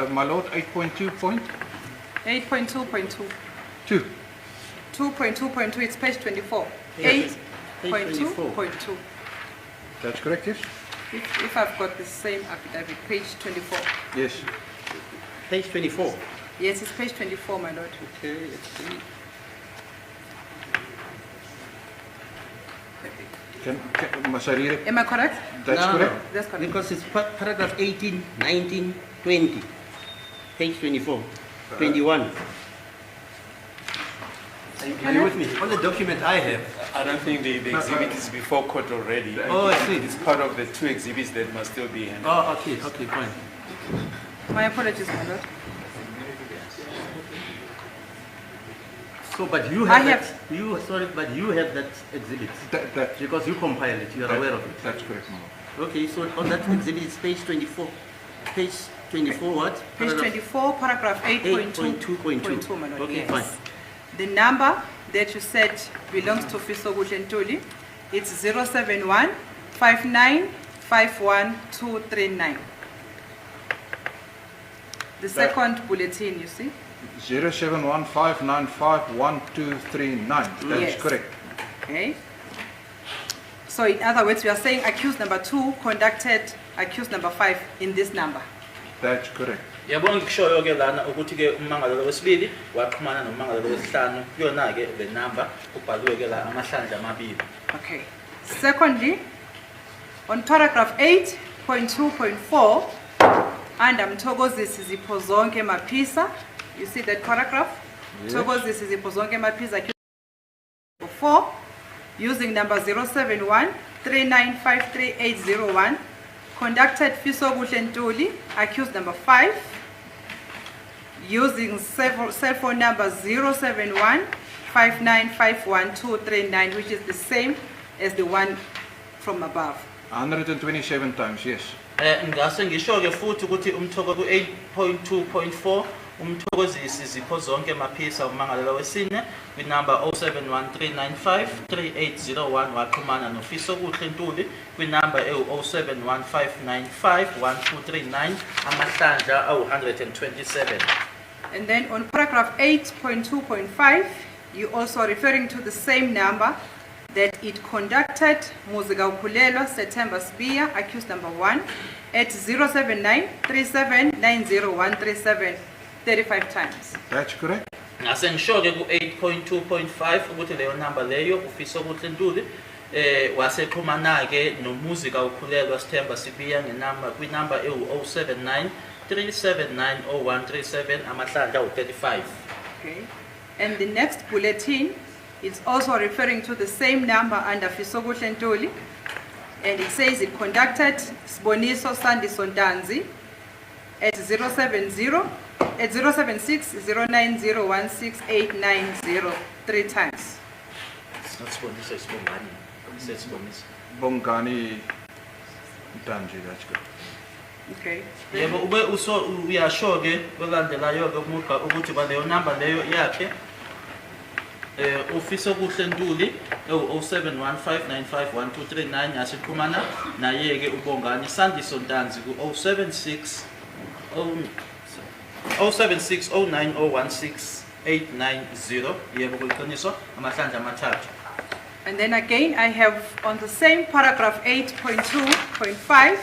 My lord, 8.2 point 8.2.2. 2. 2.2.2, it's page 24. 8.2.2. That's correct, yes? If I've got the same affidavit, page 24. Yes. Page 24. Yes, it's page 24, my lord. Okay, let's see. Must I read it? Am I correct? That's No, correct. no, That's correct. because it's paragraph 18, 19, 20. Page 24, 21. Are you with me? On the document I have. I don't think the exhibit is before court already. Oh, I see. It's part of the 2 exhibits that must still be handled. Oh, okay, fine. My apologies, my lord. So, but you I have, have- but you have that exhibit because you compiled it. You are aware of it. That's correct, my lord. Okay, so on that exhibit it's page 24. Page 24 what? Page 24, paragraph 8.2.2, my lord. Okay, Yes. fine. The number that you said belongs to Fisoguhle Ntuli, it's 071 5951 239. The second bulletin, you see? 07159511239. That's Yes. correct. Okay. So in other words, we are saying accused number 2 conducted accused number 5 in this number. That's correct. Yabona ngikushoyo ke lana ukuthi ke ummangalelo wesibili waxhumana nommangalelo wesihlanu kuyona ke le number kubhalwe ke la amahlandla amabili. Okay. Secondly, on paragraph 8.2.4, under Mthokozisi Zipho Zonke Maphisa, you see that paragraph? Yes. Mthokozisi Zipho Zonke Maphisa, 4, using number 071 3953801, conducted Fisoguhle Ntuli, accused number 5, using cell phone number 071 5951 239, which is the same as the one from above. 127 times, yes. Ngase ngisho ke futhi ukuthi umthoko ku 8.2.4 umthokozisi zipho zonke maphisa umangalelwa wesine kwinamba 0713953801 waxhumana nofiso kuhle Ntuli kwinamba 0715951239 amahlandla awu127. And then on paragraph 8.2.5, you also referring to the same number that it conducted Muzika Ukhulelwa September Sbiya, accused number 1, at 07937903137 35 times. That's correct. Ngase ngisho ke ku 8.2.5 ukuthi leyo number leyo ufiso kuhle Ntuli wasexhumana ke noMuzika Ukhulelwa September Sbiya ngenamba kwinamba 07937903137 amahlandla awu35. Okay. And the next bulletin is also referring to the same number under Fisokuhle Ntuli, and it says it conducted Sboniso Sandi Sontanzi at 076-090-16890 3 times. It's not Sboniso, it's Bongani. It says Sboniso. Bongani Danji, that's good. Okay. Yebo ube uyasho ke kwelandelayo ke umuqa ukuthi baleyo number leyo yakhe office okuhle Ntuli 0715951239 yasiqhumana naye ke uBongani Sandi Sontanzi ku 07609016890 yebo kuliqiniso amahlandla amathathu. And then again, I have on the same paragraph 8.2.5,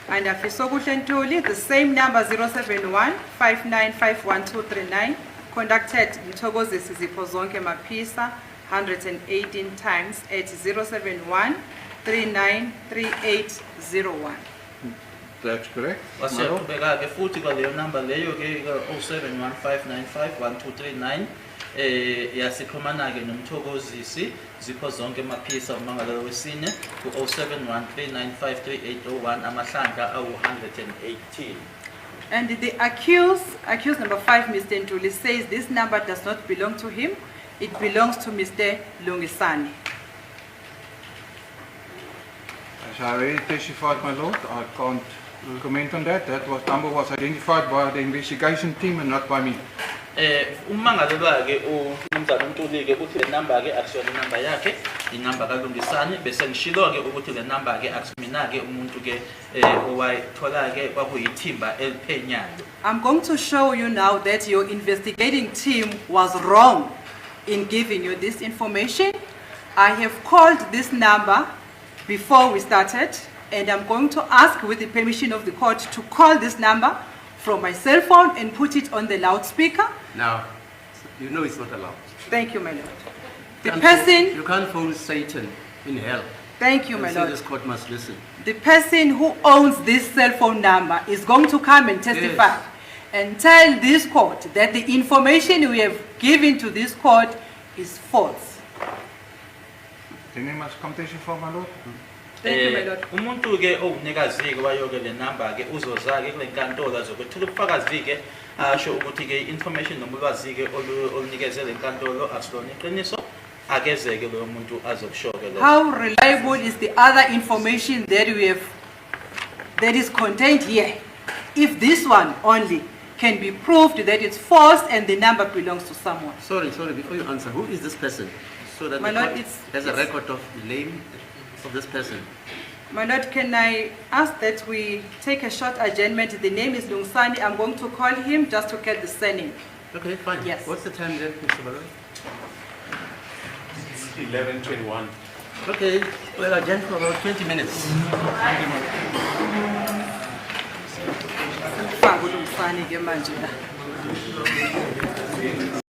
under Fisokuhle Ntuli, the same number 07159511239 conducted Mthokozisi zipho zonke maphisa 118 times at 071393801. That's correct. Wasiyaqhubeka ke futhi kwaleyo number leyo ke 0715951239 yasiqhumana ke nomthokozisi zipho zonke maphisa umangalelwa wesine ku 0713953801 amahlandla awu118. And the accused number 5, Mr. Ntuli, says this number does not belong to him. It belongs to Mr. Lungisani. As I already testified, my lord, I can't comment on that. That number was identified by the investigation team and not by me. Umangalelwa ke uMnumzana Ntuli ke uthi le number ke akusiyona number yakhe, inumber kaLungisani bese ngishilo ke ukuthi le number ke akusmina ke umuntu ke owayithola ke kwakuyithimba eliphenyayo. I'm going to show you now that your investigating team was wrong in giving you this information. I have called this number before we started, and I'm going to ask, with the permission of the court, to call this number from my cell phone and put it on the loudspeaker. Now, you know it's not allowed. Thank you, my lord. The You person, can't phone Satan in hell. thank you, my And say lord. this court must listen. The person who owns this cell phone number is going to come and testify and tell this court that the information we have given to this court is false. Then you must come testify, my lord. Thank you, my lord. Umuntu ke owunikazi ke wayo ke le number ke uzoza ke kule nkantolo azokwethula ubufakazi ke asho ukuthi ke information noma ulwazi ke olunikeze le nkantolo asilona iqiniso akeze ke lo muntu azokusho ke lo. How reliable is the other information that we have, that is contained here? If this one only can be proved that it's false and the number belongs to someone. Sorry, before you answer, who is this person? So that My the lord, court has a record of the name of this person. My lord, can I ask that we take a short adjournment? The name is Lungsani. I'm going to call him just to get the surname. Okay, fine. Yes. What's the time then, Mr. Baron? 11:21. Okay, we'll adjourn for about 20 minutes. Faka uLungsani ke manje la.